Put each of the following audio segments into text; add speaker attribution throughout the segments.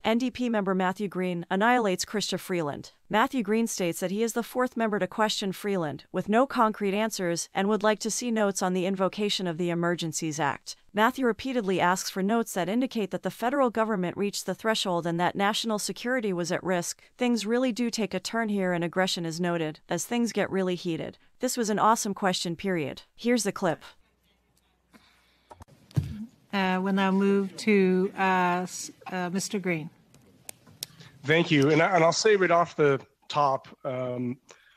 Speaker 1: NDP member Matthew Green annihilates Crystia Freeland. Matthew Green states that he is the fourth member to question Freeland, with no concrete answers, and would like to see notes on the invocation of the Emergencies Act. Matthew repeatedly asks for notes that indicate that the federal government reached the threshold and that national security was at risk. Things really do take a turn here, and aggression is noted, as things get really heated. This was an awesome question, period. Here's the clip.
Speaker 2: We'll now move to Mr. Green.
Speaker 3: Thank you. And I'll say right off the top,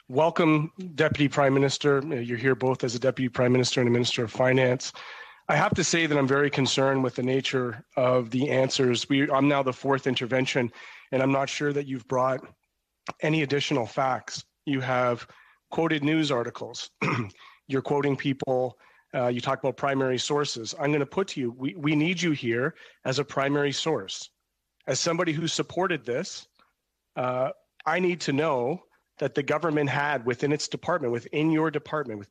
Speaker 3: welcome, Deputy Prime Minister. You're here both as a Deputy Prime Minister and a Minister of Finance. I have to say that I'm very concerned with the nature of the answers. I'm now the fourth intervention, and I'm not sure that you've brought any additional facts. You have quoted news articles. You're quoting people. You talk about primary sources. I'm going to put to you, we need you here as a primary source. As somebody who supported this, I need to know that the government had within its department, within your department,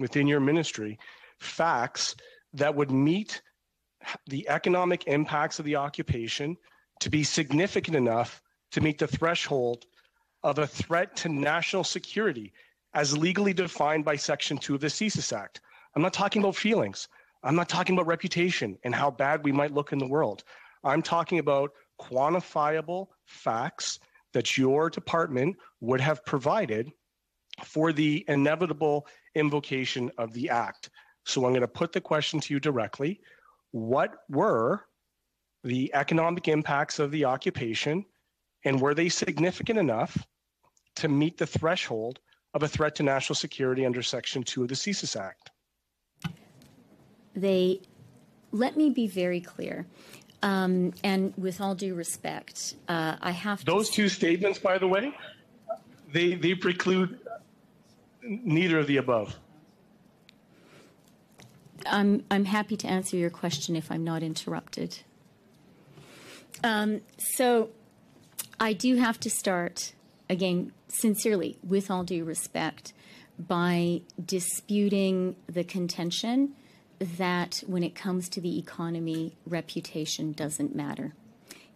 Speaker 3: within your ministry, facts that would meet the economic impacts of the occupation to be significant enough to meet the threshold of a threat to national security as legally defined by Section 2 of the CSIS Act. I'm not talking about feelings. I'm not talking about reputation and how bad we might look in the world. I'm talking about quantifiable facts that your department would have provided for the inevitable invocation of the act. So I'm going to put the question to you directly. What were the economic impacts of the occupation, and were they significant enough to meet the threshold of a threat to national security under Section 2 of the CSIS Act?
Speaker 4: Let me be very clear. And with all due respect, I have
Speaker 3: those two statements, by the way, they preclude neither of the above.
Speaker 4: I'm happy to answer your question if I'm not interrupted. So I do have to start, again, sincerely, with all due respect, by disputing the contention that when it comes to the economy, reputation doesn't matter.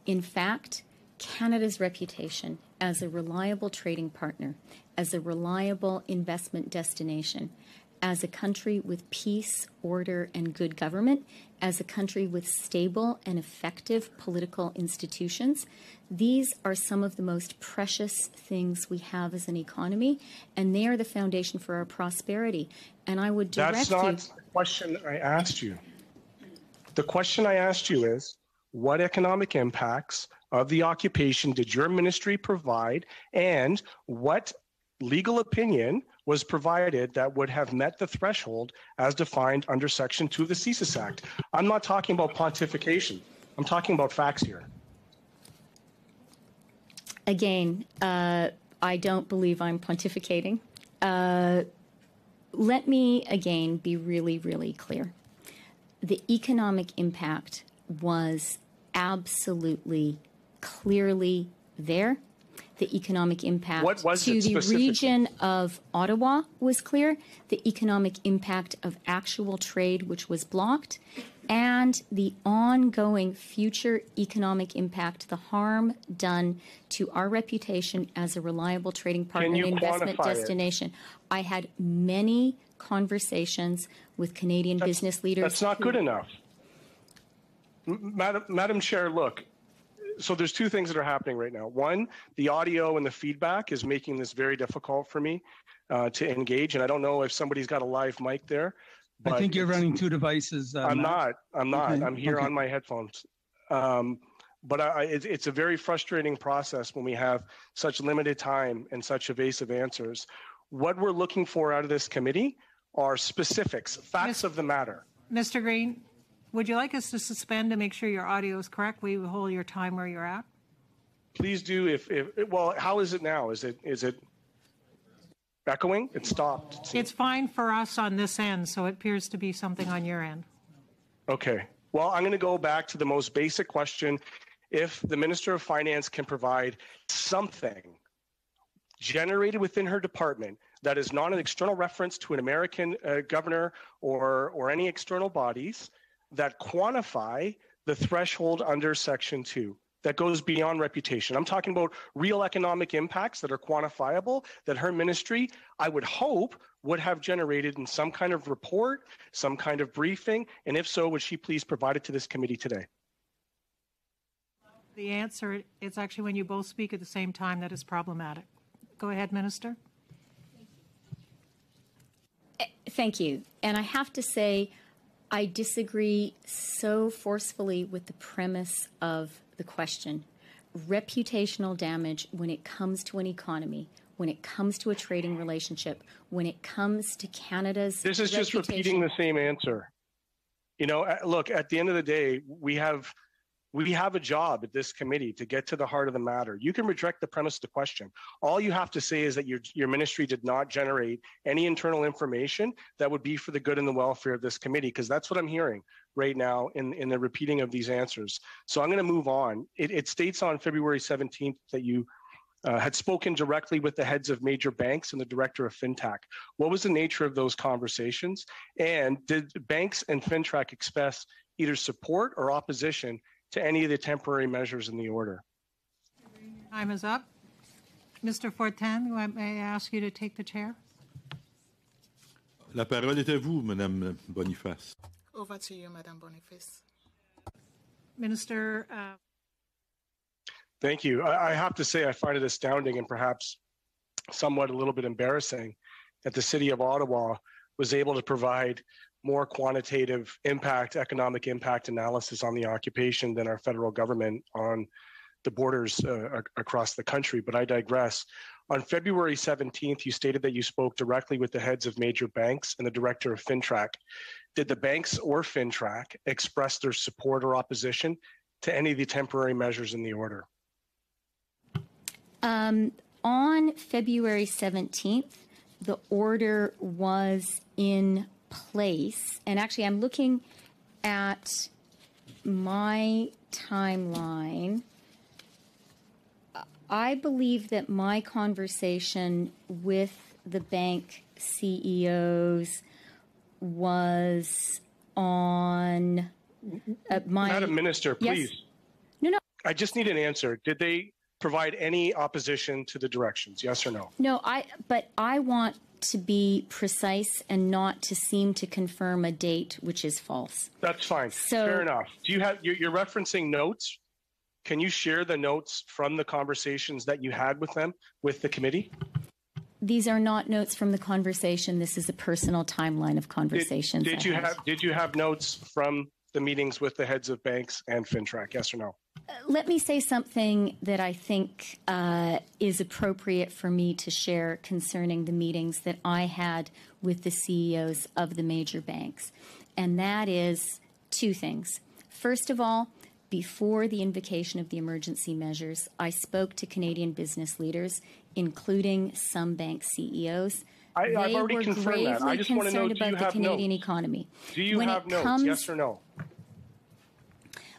Speaker 4: In fact, Canada's reputation as a reliable trading partner, as a reliable investment destination, as a country with peace, order, and good government, as a country with stable and effective political institutions, these are some of the most precious things we have as an economy, and they are the foundation for our prosperity. And I would direct
Speaker 3: That's not the question I asked you. The question I asked you is, what economic impacts of the occupation did your ministry provide, and what legal opinion was provided that would have met the threshold as defined under Section 2 of the CSIS Act? I'm not talking about pontification. I'm talking about facts here.
Speaker 4: Again, I don't believe I'm pontificating. Let me, again, be really, really clear. The economic impact was absolutely, clearly there. The economic impact to the region of Ottawa was clear. The economic impact of actual trade, which was blocked, and the ongoing future economic impact, the harm done to our reputation as a reliable trading partner and investment destination. I had many conversations with Canadian business leaders.
Speaker 3: That's not good enough. Madam Chair, look. So there's two things that are happening right now. One, the audio and the feedback is making this very difficult for me to engage. And I don't know if somebody's got a live mic there. But
Speaker 5: I think you're running two devices.
Speaker 3: I'm not.
Speaker 5: Okay.
Speaker 3: I'm here on my headphones. But it's a very frustrating process when we have such limited time and such evasive answers. What we're looking for out of this committee are specifics, facts of the matter.
Speaker 2: Mr. Green, would you like us to suspend to make sure your audio is correct? We will hold your time where you're at.
Speaker 3: Please do. Well, how is it now? Is it echoing? It stopped.
Speaker 2: It's fine for us on this end, so it appears to be something on your end.
Speaker 3: Okay. Well, I'm going to go back to the most basic question. If the Minister of Finance can provide something generated within her department that is not an external reference to an American governor or any external bodies that quantify the threshold under Section 2. that goes beyond reputation. I'm talking about real economic impacts that are quantifiable, that her ministry, I would hope, would have generated in some kind of report, some kind of briefing, and if so, would she please provide it to this committee today?
Speaker 2: The answer is actually when you both speak at the same time that is problematic. Go ahead, Minister.
Speaker 4: Thank you. And I have to say, I disagree so forcefully with the premise of the question. Reputational damage when it comes to an economy, when it comes to a trading relationship, when it comes to Canada's
Speaker 3: This is just repeating the same answer. You know, look, at the end of the day, we have a job at this committee to get to the heart of the matter. You can reject the premise of the question. All you have to say is that your ministry did not generate any internal information that would be for the good and the welfare of this committee, because that's what I'm hearing right now in the repeating of these answers. So I'm going to move on. It states on February 17th that you had spoken directly with the heads of major banks and the director of FinTech. What was the nature of those conversations? And did banks and FinTech express either support or opposition to any of the temporary measures in the order?
Speaker 2: Time is up. Mr. Fortin, may I ask you to take the chair?
Speaker 5: La parole est à vous, Madame Boniface.
Speaker 6: Over to you, Madame Boniface.
Speaker 2: Minister.
Speaker 3: Thank you. I have to say I find it astounding and perhaps somewhat a little bit embarrassing that the City of Ottawa was able to provide more quantitative impact, economic impact analysis on the occupation than our federal government on the borders across the country. But I digress. On February 17th, you stated that you spoke directly with the heads of major banks and the director of FinTech. Did the banks or FinTech express their support or opposition to any of the temporary measures in the order?
Speaker 4: On February 17th, the order was in place, and actually I'm looking at my timeline. I believe that my conversation with the bank CEOs was on my...
Speaker 3: Madam Minister, please.
Speaker 4: Yes? No.
Speaker 3: I just need an answer. Did they provide any opposition to the directions, yes or no? No,
Speaker 4: but I want to be precise and not to seem to confirm a date which is false.
Speaker 3: That's fine. So, fair enough. Do you have, you're referencing notes. Can you share the notes from the conversations that you had with them, with the committee?
Speaker 4: These are not notes from the conversation. This is a personal timeline of conversations.
Speaker 3: Did you have notes from the meetings with the heads of banks and FinTech, yes or no?
Speaker 4: Let me say something that I think is appropriate for me to share concerning the meetings that I had with the CEOs of the major banks. And that is two things. First of all, before the invocation of the emergency measures, I spoke to Canadian business leaders, including some bank CEOs.
Speaker 3: I've already confirmed that. I just want to know, do you have
Speaker 4: Canadian
Speaker 3: notes?
Speaker 4: Economy.
Speaker 3: Do you have notes, yes or no?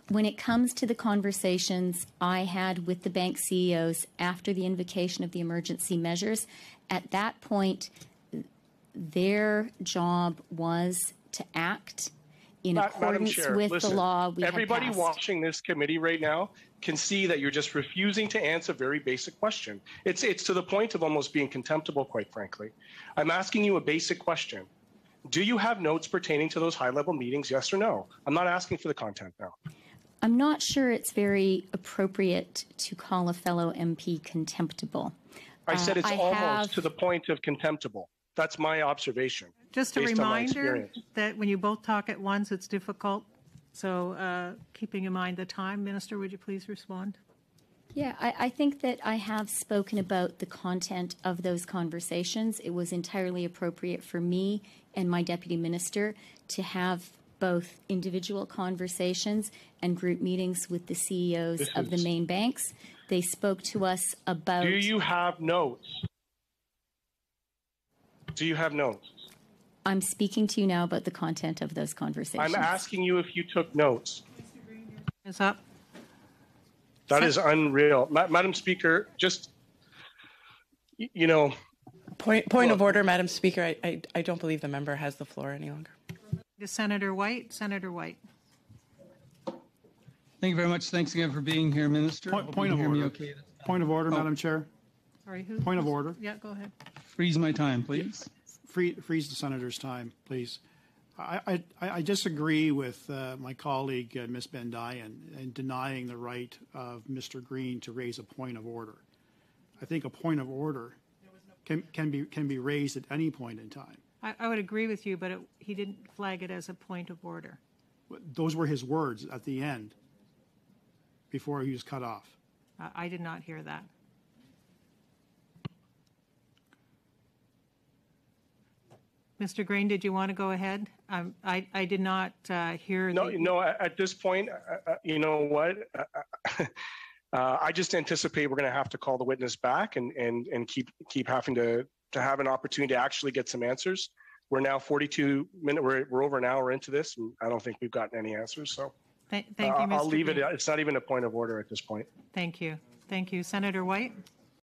Speaker 4: When it comes to the conversations I had with the bank CEOs after the invocation of the emergency measures, at that point, their job was to act in accordance with the law we had passed.
Speaker 3: Everybody watching this committee right now can see that you're just refusing to answer a very basic question. It's to the point of almost being contemptible, quite frankly. I'm asking you a basic question. Do you have notes pertaining to those high-level meetings, yes or no? I'm not asking for the content now.
Speaker 4: I'm not sure it's very appropriate to call a fellow MP contemptible.
Speaker 3: I said it's almost to the point of contemptible. That's my observation.
Speaker 2: Just a reminder that when you both talk at once, it's difficult. So keeping in mind the time, Minister, would you please respond?
Speaker 4: Yeah, I think that I have spoken about the content of those conversations. It was entirely appropriate for me and my deputy minister to have both individual conversations and group meetings with the CEOs of the main banks. They spoke to us about...
Speaker 3: Do you have notes? Do you have notes?
Speaker 4: I'm speaking to you now about the content of those conversations.
Speaker 3: I'm asking you if you took notes.
Speaker 2: Is up.
Speaker 3: That is unreal. Madam Speaker, just, you know...
Speaker 7: Point of order, Madam Speaker. I don't believe the member has the floor any longer.
Speaker 2: Senator White. Senator White.
Speaker 8: Thank you very much. Thanks again for being here, Minister.
Speaker 9: Point of order.
Speaker 8: Okay.
Speaker 9: Point of order, Madam Chair.
Speaker 2: Sorry, who?
Speaker 9: Point of order.
Speaker 2: Yeah, go ahead.
Speaker 8: Freeze my time, please.
Speaker 9: Freeze the senator's time, please. I disagree with my colleague, Ms. Bendayan, in denying the right of Mr. Green to raise a point of order. I think a point of order can be raised at any point in time.
Speaker 2: I would agree with you, but he didn't flag it as a point of order.
Speaker 9: Those were his words at the end before he was cut off.
Speaker 2: I did not hear that. Mr. Green, did you want to go ahead? I did not hear.
Speaker 3: No. At this point, you know what? I just anticipate we're going to have to call the witness back and keep having to have an opportunity to actually get some answers. We're now 42 minutes. We're over an hour into this, and I don't think we've gotten any answers. So
Speaker 2: thank you, Mr.
Speaker 3: I'll leave
Speaker 2: Green.
Speaker 3: it. It's not even a point of order at this point.
Speaker 2: Thank you. Thank you, Senator White.